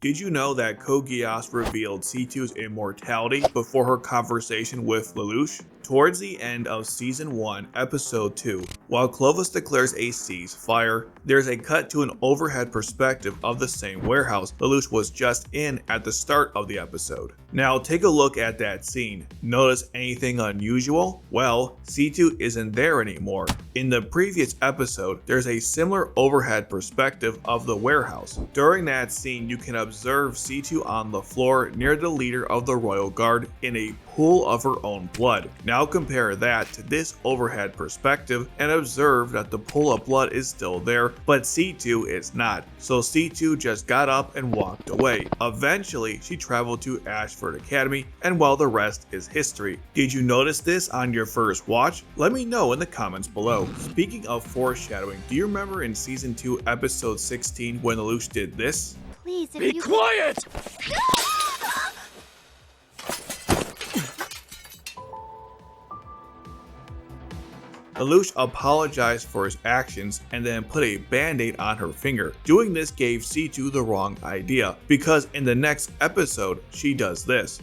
Did you know that Code Geass revealed C2's immortality before her conversation with Lelouch? Towards the end of Season 1, Episode 2, while Clovis declares a ceasefire, there's a cut to an overhead perspective of the same warehouse Lelouch was just in at the start of the episode. Now take a look at that scene. Notice anything unusual? Well, C2 isn't there anymore. In the previous episode, there's a similar overhead perspective of the warehouse. During that scene, you can observe C2 on the floor near the leader of the Royal Guard in a pool of her own blood. Now compare that to this overhead perspective and observe that the pool of blood is still there, but C2 is not. So C2 just got up and walked away. Eventually, she traveled to Ashford Academy, and well, the rest is history. Did you notice this on your first watch? Let me know in the comments below. Speaking of foreshadowing, do you remember in Season 2, Episode 16 when Lelouch did this? Please, if Be you quiet! Lelouch apologized for his actions and then put a band-aid on her finger. Doing this gave C2 the wrong idea, because in the next episode, she does this.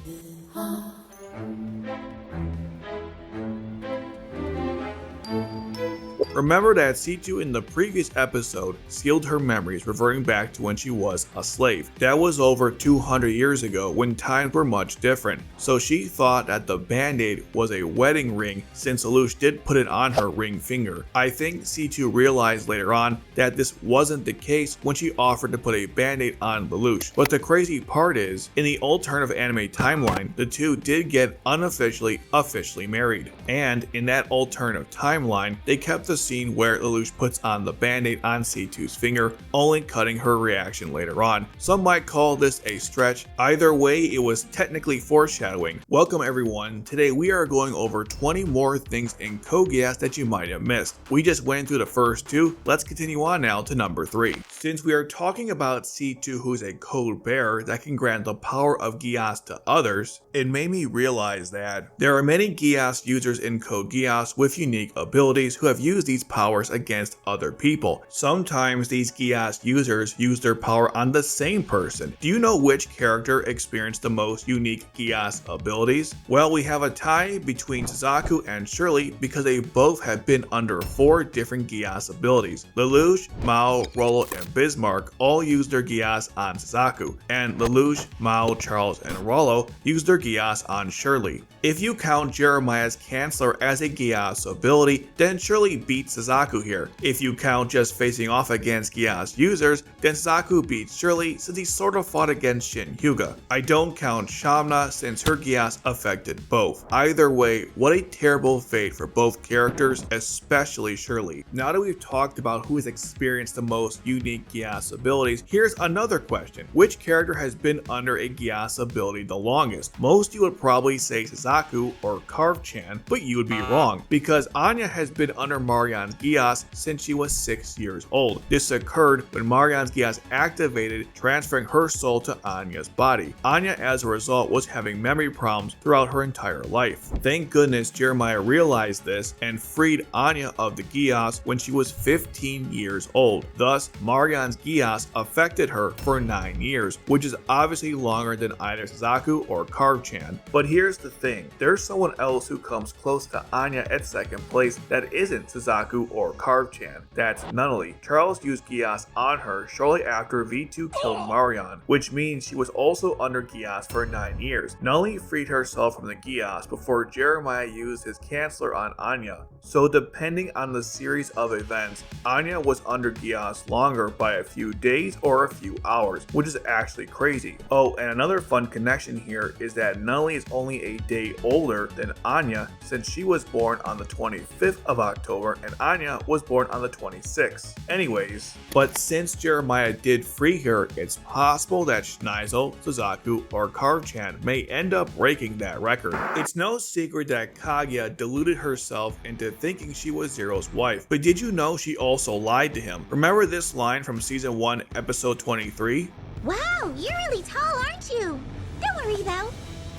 Remember that C2 in the previous episode sealed her memories, reverting back to when she was a slave. That was over 200 years ago when times were much different, so she thought that the band-aid was a wedding ring since Lelouch did put it on her ring finger. I think C2 realized later on that this wasn't the case when she offered to put a band-aid on Lelouch. But the crazy part is, in the alternative anime timeline, the two did get officially married. And in that alternative timeline, they kept the scene where Lelouch puts on the band-aid on C2's finger, only cutting her reaction later on. Some might call this a stretch. Either way, it was technically foreshadowing. Welcome everyone. Today we are going over 20 more things in Code Geass that you might have missed. We just went through the first two. Let's continue on now to number 3. Since we are talking about C2 who's a code bearer that can grant the power of Geass to others, it made me realize that there are many Geass users in Code Geass with unique abilities who have used these powers against other people. Sometimes these Geass users use their power on the same person. Do you know which character experienced the most unique Geass abilities? Well, we have a tie between Suzaku and Shirley because they both have been under 4 different Geass abilities. Lelouch, Mao, Rollo, and Bismarck all use their Geass on Suzaku, and Lelouch, Mao, Charles, and Rollo use their Geass on Shirley. If you count Jeremiah's Chancellor as a Geass ability, then Shirley beats Suzaku here. If you count just facing off against Geass users, then Suzaku beats Shirley since he sort of fought against Shin Hyuga. I don't count Shamna since her Geass affected both. Either way, what a terrible fate for both characters, especially Shirley. Now that we've talked about who has experienced the most unique Geass abilities, here's another question. Which character has been under a Geass ability the longest? Most you would probably say Suzaku or Carve-chan, but you would be wrong, because Anya has been under Marianne's Geass since she was 6 years old. This occurred when Marianne's Geass activated, transferring her soul to Anya's body. Anya, as a result, was having memory problems throughout her entire life. Thank goodness Jeremiah realized this and freed Anya of the Geass when she was 15 years old. Thus, Marianne's Geass affected her for 9 years, which is obviously longer than either Suzaku or Carve-chan. But here's the thing, there's someone else who comes close to Anya at second place that isn't Suzaku or Carve-chan. That's Nunnally. Charles used Geass on her shortly after V2 killed Marianne, which means she was also under Geass for 9 years. Nunnally freed herself from the Geass before Jeremiah used his Chancellor on Anya. So depending on the series of events, Anya was under Geass longer by a few days or a few hours, which is actually crazy. Oh, and another fun connection here is that Nunnally is only a day older than Anya since she was born on the 25th of October and Anya was born on the 26th. Anyways, but since Jeremiah did free her, it's possible that Schneizel, Suzaku, or Carve-chan may end up breaking that record. It's no secret that Kaguya deluded herself into thinking she was Zero's wife, but did you know she also lied to him? Remember this line from Season 1, Episode 23? Wow, you're really tall, aren't you? Don't worry though.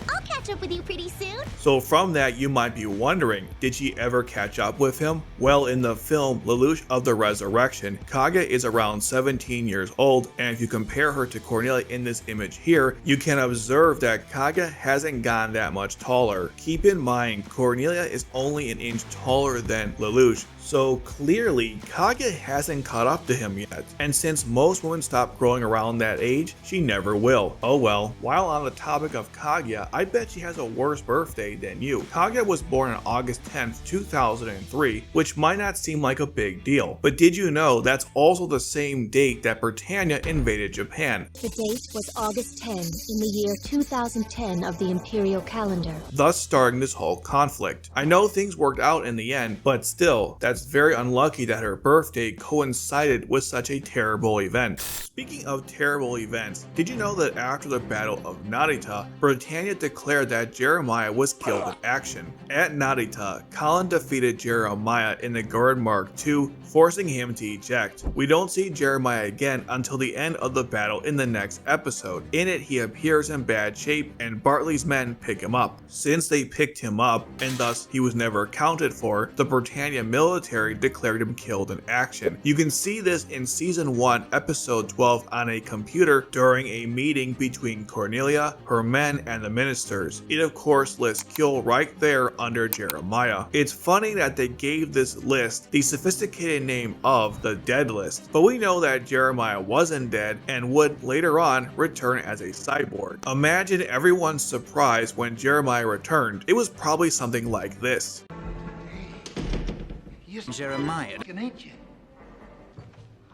I'll catch up with you pretty soon. So from that, you might be wondering, did she ever catch up with him? Well, in the film Lelouch of the Resurrection, Kaga is around 17 years old, and if you compare her to Cornelia in this image here, you can observe that Kaga hasn't gotten that much taller. Keep in mind, Cornelia is only an inch taller than Lelouch, so clearly, Kaga hasn't caught up to him yet, and since most women stop growing around that age, she never will. Oh well. While on the topic of Kaguya, I bet she has a worse birthday than you. Kaguya was born on August 10th, 2003, which might not seem like a big deal, but did you know that's also the same date that Britannia invaded Japan? The date was August 10 in the year 2010 of the imperial calendar, thus starting this whole conflict. I know things worked out in the end, but still, that's very unlucky that her birthday coincided with such a terrible event. Speaking of terrible events, did you know that after the Battle of Narita, Britannia declared that Jeremiah was killed in action? At Narita, Colin defeated Jeremiah in the Guard Mark II, forcing him to eject. We don't see Jeremiah again until the end of the battle in the next episode. In it, he appears in bad shape and Bartley's men pick him up. Since they picked him up, and thus he was never accounted for, the Britannia military declared him killed in action. You can see this in season 1 episode 12 on a computer during a meeting between Cornelia, her men, and the ministers. It of course lists kill right there under Jeremiah. It's funny that they gave this list the sophisticated name of the dead list, but we know that Jeremiah wasn't dead and would later on return as a cyborg. Imagine everyone's surprise when Jeremiah returned. It was probably something like this. Jeremiah, ain't you?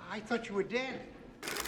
I thought you were dead.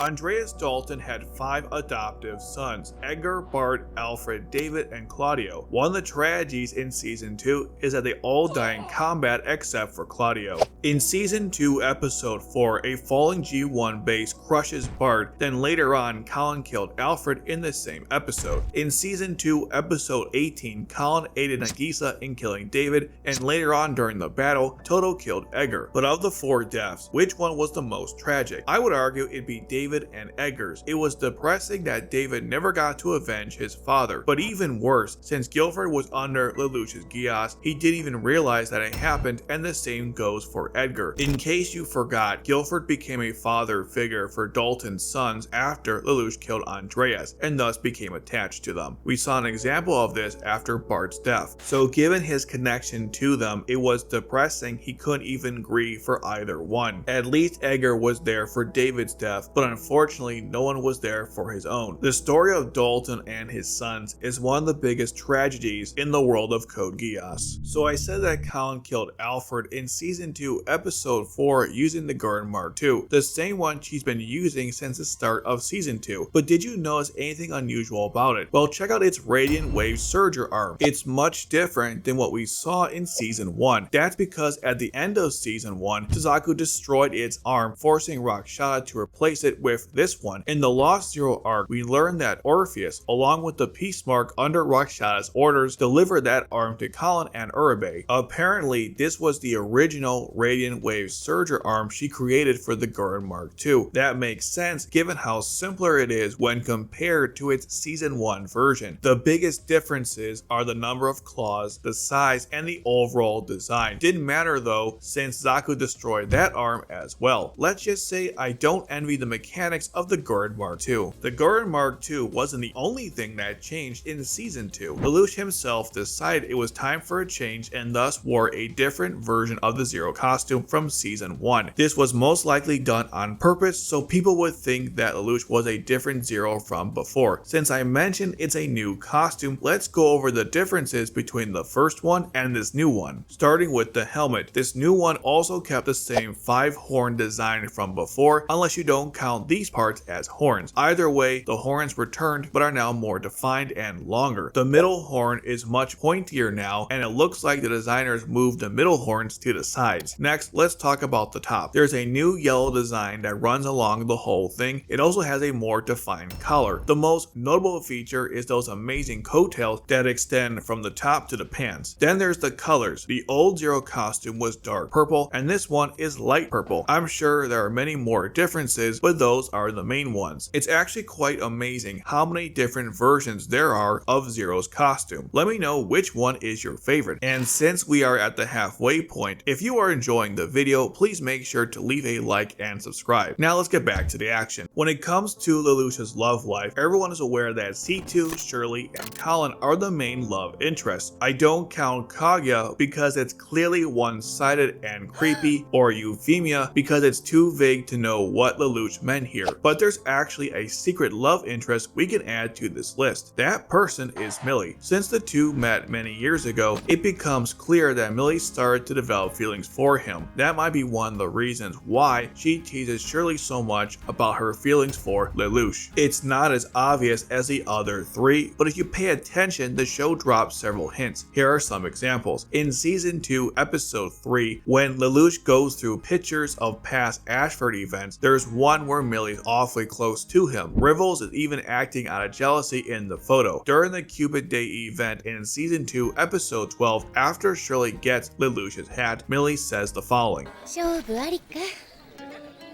Andreas Dalton had 5 adoptive sons: Edgar, Bart, Alfred, David, and Claudio. One of the tragedies in season 2 is that they all die in combat except for Claudio. In season 2 episode 4, a falling G1 base crushes Bart, then later on Colin killed Alfred in the same episode. In season 2 episode 18, Colin aided Nagisa in killing David, and later on during the battle, Toto killed Edgar. But of the 4 deaths, which one was the most tragic? I would argue it'd be David and Edgar's. It was depressing that David never got to avenge his father, but even worse, since Guilford was under Lelouch's Geass, he didn't even realize that it happened, and the same goes for Edgar. In case you forgot, Guilford became a father figure for Dalton's sons after Lelouch killed Andreas, and thus became attached to them. We saw an example of this after Bart's death, so given his connection to them, it was depressing he couldn't even grieve for either one. At least Edgar was there for David's death, but unfortunately no one was there for his own. The story of Dalton and his sons is one of the biggest tragedies in the world of Code Geass. So I said that Colin killed Alfred in season 2 episode 4 using the Garden Mark II, the same one she's been using since the start of season 2. But did you notice anything unusual about it? Well, check out its Radiant Wave Surger arm. It's much different than what we saw in season 1. That's because at the end of season 1, Suzaku destroyed its arm, forcing Rakshata to replace it with this one. In the Lost Zero arc, we learned that Orpheus, along with the Peace Mark under Rakshata's orders, delivered that arm to Colin and Uribe. Apparently, this was the original Radiant Wave Surger arm she created for the Garden Mark II. That makes sense given how simpler it is when compared to its season 1 version. The biggest differences are the number of claws, the size, and the overall design. Didn't matter though, since Zaku destroyed that arm as well. Let's just say I don't envy the mechanics of the Garden Mark II. The Garden Mark II wasn't the only thing that changed in season 2. Lelouch himself decided it was time for a change and thus wore a different version of the Zero costume from season 1. This was most likely done on purpose so people would think that Lelouch was a different Zero from before. Since I mentioned it's a new costume, let's go over the differences between the first one and this new one. Starting with the helmet, this new one also kept the same 5-horn design from before, unless you don't count these parts as horns. Either way, the horns returned but are now more defined and longer. The middle horn is much pointier now, and it looks like the designers moved the middle horns to the sides. Next, let's talk about the top. There's a new yellow design that runs along the whole thing. It also has a more defined collar. The most notable feature is those amazing coattails that extend from the top to the pants. Then there's the colors. The old Zero costume was dark purple, and this one is light purple. I'm sure there are many more differences, but those are the main ones. It's actually quite amazing how many different versions there are of Zero's costume. Let me know which one is your favorite. And since we are at the halfway point, if you are enjoying the video, please make sure to leave a like and subscribe. Now let's get back to the action. When it comes to Lelouch's love life, everyone is aware that C2, Shirley, and Colin are the main love interests. I don't count Kaguya because it's clearly one-sided and creepy, or Euphemia because it's too vague to know what Lelouch meant here. But there's actually a secret love interest we can add to this list. That person is Millie. Since the two met many years ago, it becomes clear that Millie started to develop feelings for him. That might be one of the reasons why she teases Shirley so much about her feelings for Lelouch. It's not as obvious as the other three, but if you pay attention, the show drops several hints. Here are some examples. In season 2, episode 3, when Lelouch goes through pictures of past Ashford events, there's one where Millie's awfully close to him. Rivals is even acting out of jealousy in the photo. During the Cupid Day event in season 2, episode 12, after Shirley gets Lelouch's hat, Millie says the following. 勝負ありか。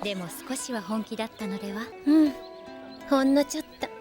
でも少しは本気だったのでは。うん。ほんのちょっと。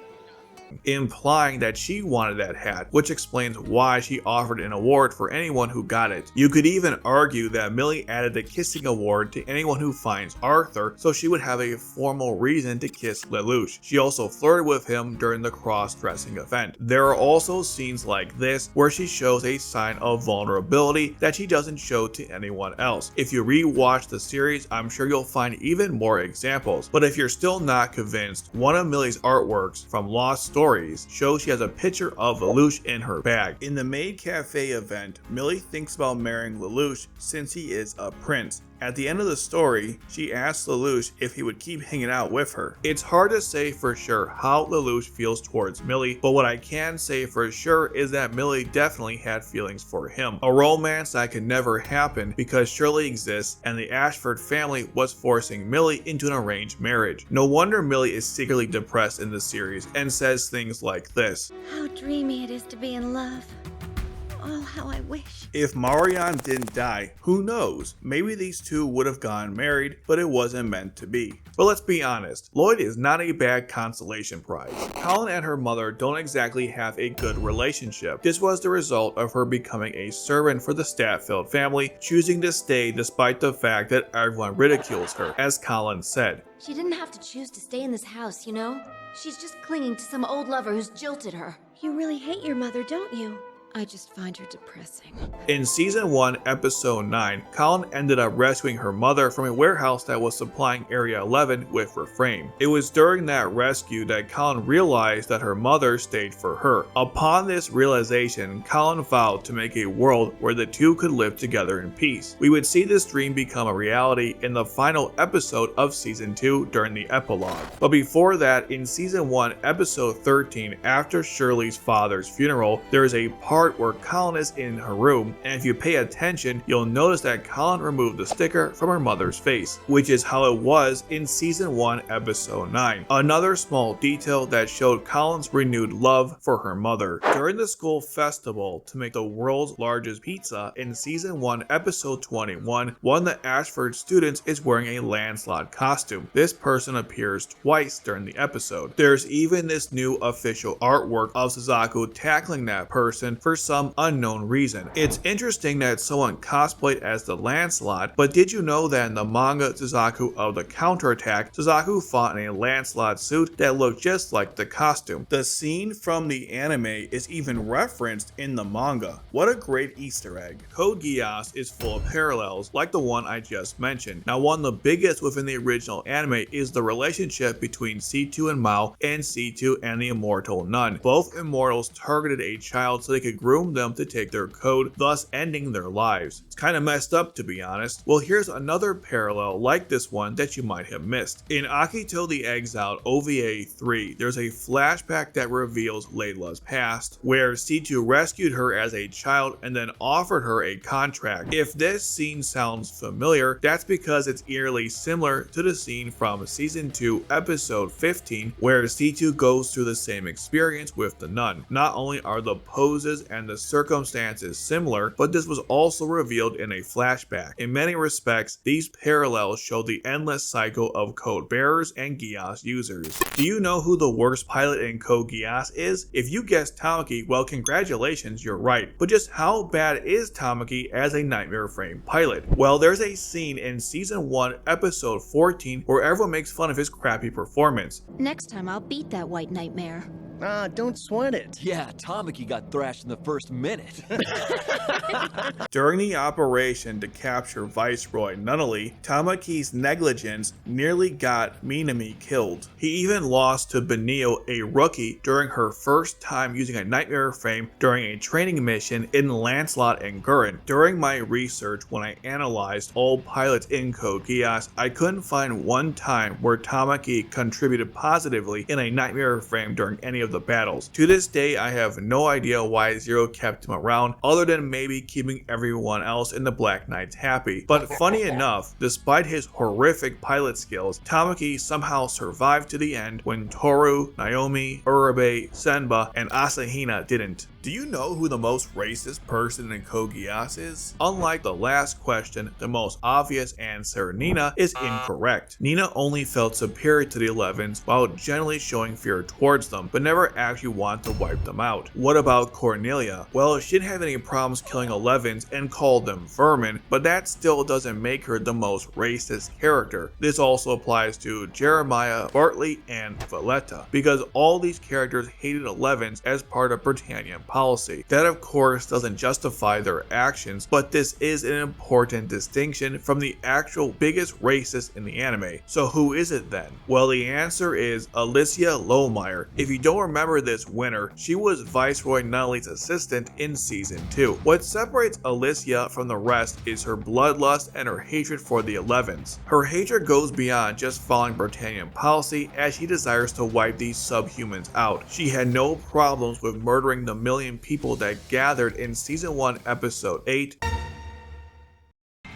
implying that she wanted that hat, which explains why she offered an award for anyone who got it. You could even argue that Millie added the kissing award to anyone who finds Arthur, so she would have a formal reason to kiss Lelouch. She also flirted with him during the cross-dressing event. There are also scenes like this where she shows a sign of vulnerability that she doesn't show to anyone else. If you re-watch the series, I'm sure you'll find even more examples. But if you're still not convinced, one of Millie's artworks from Lost Stories shows she has a picture of Lelouch in her bag. In the Maid Cafe event, Millie thinks about marrying Lelouch since he is a prince. At the end of the story, she asks Lelouch if he would keep hanging out with her. It's hard to say for sure how Lelouch feels towards Millie, but what I can say for sure is that Millie definitely had feelings for him. A romance that could never happen because Shirley exists and the Ashford family was forcing Millie into an arranged marriage. No wonder Millie is secretly depressed in the series and says things like this. How dreamy it is to be in love. Oh, how I wish. If Marion didn't die, who knows? Maybe these two would have gotten married, but it wasn't meant to be. But let's be honest, Lloyd is not a bad consolation prize. Colin and her mother don't exactly have a good relationship. This was the result of her becoming a servant for the Statfield family, choosing to stay despite the fact that everyone ridicules her, as Colin said. She didn't have to choose to stay in this house, you know? She's just clinging to some old lover who's jilted her. You really hate your mother, don't you? I just find her depressing. In season 1, episode 9, Colin ended up rescuing her mother from a warehouse that was supplying Area 11 with Reframe. It was during that rescue that Colin realized that her mother stayed for her. Upon this realization, Colin vowed to make a world where the two could live together in peace. We would see this dream become a reality in the final episode of season 2 during the epilogue. But before that, in season 1, episode 13, after Shirley's father's funeral, there is a part where Colin is in her room, and if you pay attention, you'll notice that Colin removed the sticker from her mother's face, which is how it was in season 1, episode 9. Another small detail that showed Colin's renewed love for her mother. During the school festival to make the world's largest pizza in season 1, episode 21, one of the Ashford students is wearing a Lancelot costume. This person appears twice during the episode. There's even this new official artwork of Suzaku tackling that person for some unknown reason. It's interesting that someone cosplayed as the Lancelot, but did you know that in the manga Suzaku of the Counterattack, Suzaku fought in a Lancelot suit that looked just like the costume? The scene from the anime is even referenced in the manga. What a great Easter egg. Code Geass is full of parallels like the one I just mentioned. Now, one of the biggest within the original anime is the relationship between C2 and Mao and C2 and the Immortal Nun. Both immortals targeted a child so they could groom them to take their code, thus ending their lives. It's kind of messed up, to be honest. Well, here's another parallel like this one that you might have missed. In Akito the Exiled OVA 3, there's a flashback that reveals Layla's past, where C2 rescued her as a child and then offered her a contract. If this scene sounds familiar, that's because it's eerily similar to the scene from season 2, episode 15, where C2 goes through the same experience with the nun. Not only are the poses and the circumstances similar, but this was also revealed in a flashback. In many respects, these parallels show the endless cycle of code bearers and Geass users. Do you know who the worst pilot in Code Geass is? If you guessed Tamaki, well, congratulations, you're right. But just how bad is Tamaki as a Nightmare Frame pilot? Well, there's a scene in Season 1, Episode 14 where everyone makes fun of his crappy performance. Next time I'll beat that white nightmare. Don't sweat it. Yeah, Tamaki got thrashed in the first minute. During the operation to capture Viceroy Nunnally, Tamaki's negligence nearly got Minami killed. He even lost to Benio, a rookie, during her first time using a Nightmare Frame during a training mission in Lancelot and Gurren. During my research, when I analyzed all pilots in Code Geass, I couldn't find one time where Tamaki contributed positively in a Nightmare Frame during any of the battles. To this day, I have no idea why Zero kept him around, other than maybe keeping everyone else in the Black Knights happy. But funny enough, despite his horrific pilot skills, Tamaki somehow survived to the end when Toru, Naomi, Urabe, Senba, and Asahina didn't. Do you know who the most racist person in Code Geass is? Unlike the last question, the most obvious answer, Nina, is incorrect. Nina only felt superior to the 11s while generally showing fear towards them, but never actually wanted to wipe them out. What about Cornelia? Well, she didn't have any problems killing 11s and called them vermin, but that still doesn't make her the most racist character. This also applies to Jeremiah, Bartley, and Valletta, because all these characters hated 11s as part of Britannian policy. That of course doesn't justify their actions, but this is an important distinction from the actual biggest racist in the anime. So who is it then? Well, the answer is Alicia Lohmeyer. If you don't remember this winner, she was Viceroy Nunnally's assistant in Season 2. What separates Alicia from the rest is her bloodlust and her hatred for the 11s. Her hatred goes beyond just following Britannian policy, as she desires to wipe these subhumans out. She had no problems with murdering the million people that gathered in Season 1, Episode 8.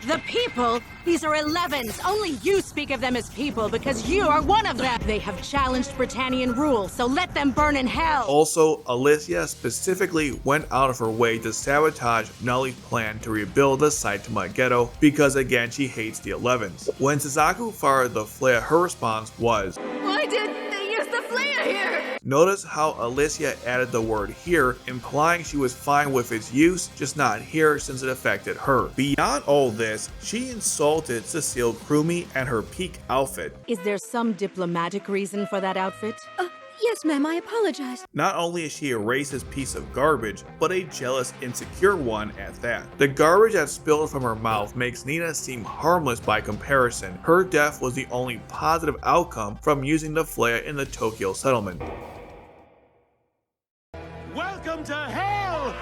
The people? These are 11s. Only you speak of them as people because you are one of them. They have challenged Britannian rule, so let them burn in hell. Also, Alicia specifically went out of her way to sabotage Nunnally's plan to rebuild the Saitama Ghetto because, again, she hates the 11s. When Suzaku fired the flare, her response was, Why did they use the flare here? Notice how Alicia added the word here, implying she was fine with its use, just not here since it affected her. Beyond all this, she insulted Cecile Krumi and her peak outfit. Is there some diplomatic reason for that outfit? Yes, ma'am, I apologize. Not only is she a racist piece of garbage, but a jealous, insecure one at that. The garbage that spilled from her mouth makes Nina seem harmless by comparison. Her death was the only positive outcome from using the flare in the Tokyo settlement. Welcome to hell!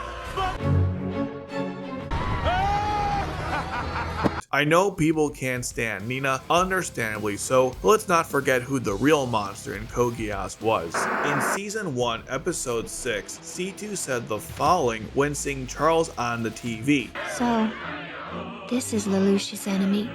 I know people can't stand Nina, understandably so, but let's not forget who the real monster in Code Geass was. In Season 1, Episode 6, C2 said the following when seeing Charles on the TV. So, this is Lelouch's enemy.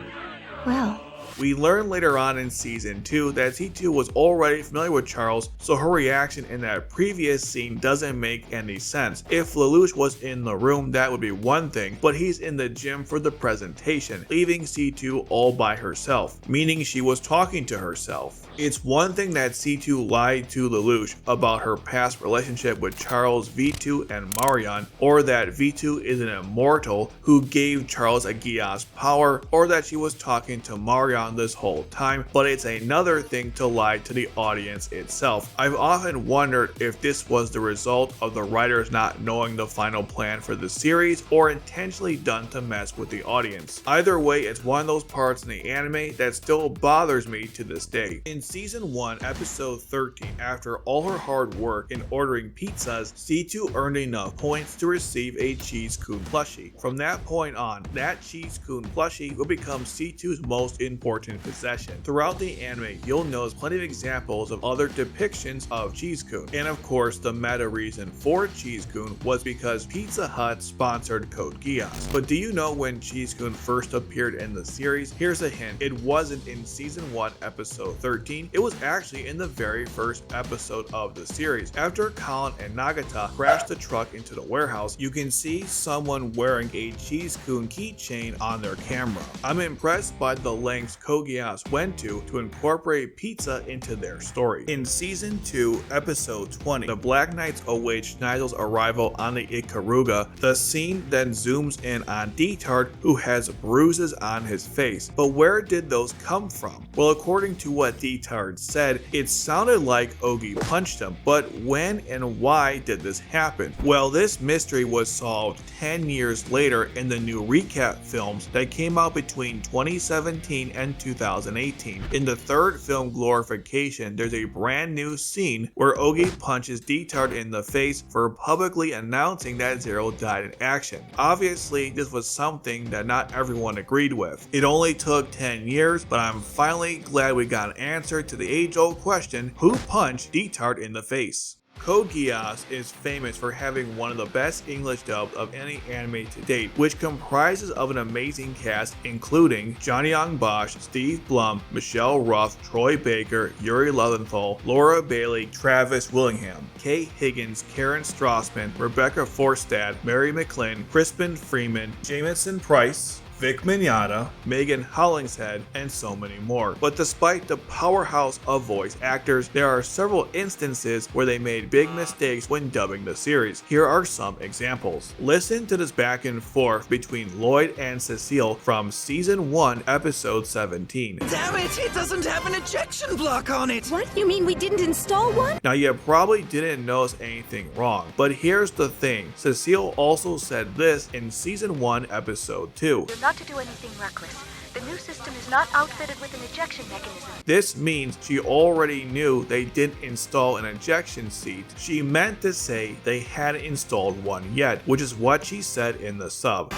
Well, We learn later on in Season 2 that C2 was already familiar with Charles, so her reaction in that previous scene doesn't make any sense. If Lelouch was in the room, that would be one thing, but he's in the gym for the presentation, leaving C2 all by herself, meaning she was talking to herself. It's one thing that C2 lied to Lelouch about her past relationship with Charles, V2, and Marion, or that V2 is an immortal who gave Charles a Geass power, or that she was talking to Marion this whole time, but it's another thing to lie to the audience itself. I've often wondered if this was the result of the writers not knowing the final plan for the series, or intentionally done to mess with the audience. Either way, it's one of those parts in the anime that still bothers me to this day. In Season 1, Episode 13, after all her hard work in ordering pizzas, C2 earned enough points to receive a Cheese Kun plushie. From that point on, that Cheese Kun plushie will become C2's most important important possession. Throughout the anime, you'll notice plenty of examples of other depictions of Cheese-kun. And of course, the meta reason for Cheese-kun was because Pizza Hut sponsored Code Geass. But do you know when Cheese-kun first appeared in the series? Here's a hint. It wasn't in season 1 episode 13. It was actually in the very first episode of the series. After Colin and Nagata crashed the truck into the warehouse, you can see someone wearing a Cheese-kun keychain on their camera. I'm impressed by the lengths Code Geass went to incorporate pizza into their story. In season 2, episode 20, the Black Knights await Schnidel's arrival on the Ikaruga. The scene then zooms in on Detard, who has bruises on his face. But where did those come from? Well, according to what Detard said, it sounded like Ogi punched him, but when and why did this happen? Well, this mystery was solved 10 years later in the new recap films that came out between 2017 and 2018. In the third film, Glorification, there's a brand new scene where Ogi punches Detard in the face for publicly announcing that Zero died in action. Obviously, this was something that not everyone agreed with. It only took 10 years, but I'm finally glad we got an answer to the age-old question, who punched Detard in the face? Code Geass is famous for having one of the best English dubs of any anime to date, which comprises of an amazing cast including Johnny Young Bosch, Steve Blum, Michelle Ruff, Troy Baker, Yuri Lowenthal, Laura Bailey, Travis Willingham, Kay Higgins, Karen Strassman, Rebecca Forstad, Mary McLean, Crispin Freeman, Jamison Price, Vic Mignogna, Megan Hollingshead, and so many more. But despite the powerhouse of voice actors, there are several instances where they made big mistakes when dubbing the series. Here are some examples. Listen to this back and forth between Lloyd and Cecile from season 1, episode 17. Damn it! It doesn't have an ejection block on it! What? You mean we didn't install one? Now, you probably didn't notice anything wrong, but here's the thing. Cecile also said this in season 1, episode 2. Not to do anything reckless. The new system is not outfitted with an ejection mechanism. This means she already knew they didn't install an ejection seat. She meant to say they hadn't installed one yet, which is what she said in the sub.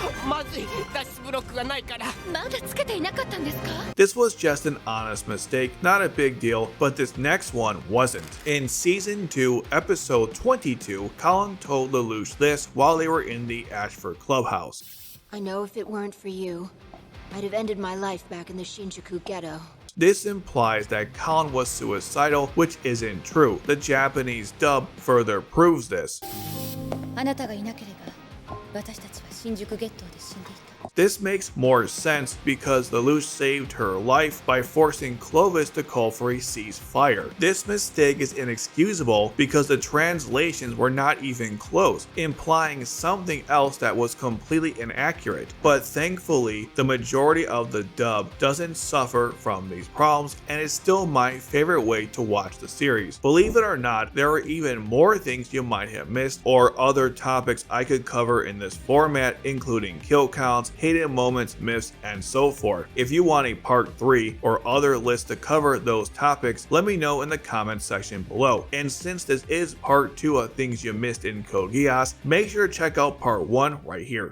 This was just an honest mistake, not a big deal, but this next one wasn't. In season 2, episode 22, Colin told Lelouch this while they were in the Ashford clubhouse. I know if it weren't for you, I'd have ended my life back in the Shinjuku ghetto. This implies that Colin was suicidal, which isn't true. The Japanese dub further proves this. This makes more sense because Lelouch saved her life by forcing Clovis to call for a ceasefire. This mistake is inexcusable because the translations were not even close, implying something else that was completely inaccurate. But thankfully, the majority of the dub doesn't suffer from these problems and is still my favorite way to watch the series. Believe it or not, there are even more things you might have missed or other topics I could cover in this format, including kill counts, hidden moments, myths, and so forth. If you want a part 3 or other list to cover those topics, let me know in the comments section below. And since this is part 2 of things you missed in Code Geass, make sure to check out part 1 right here.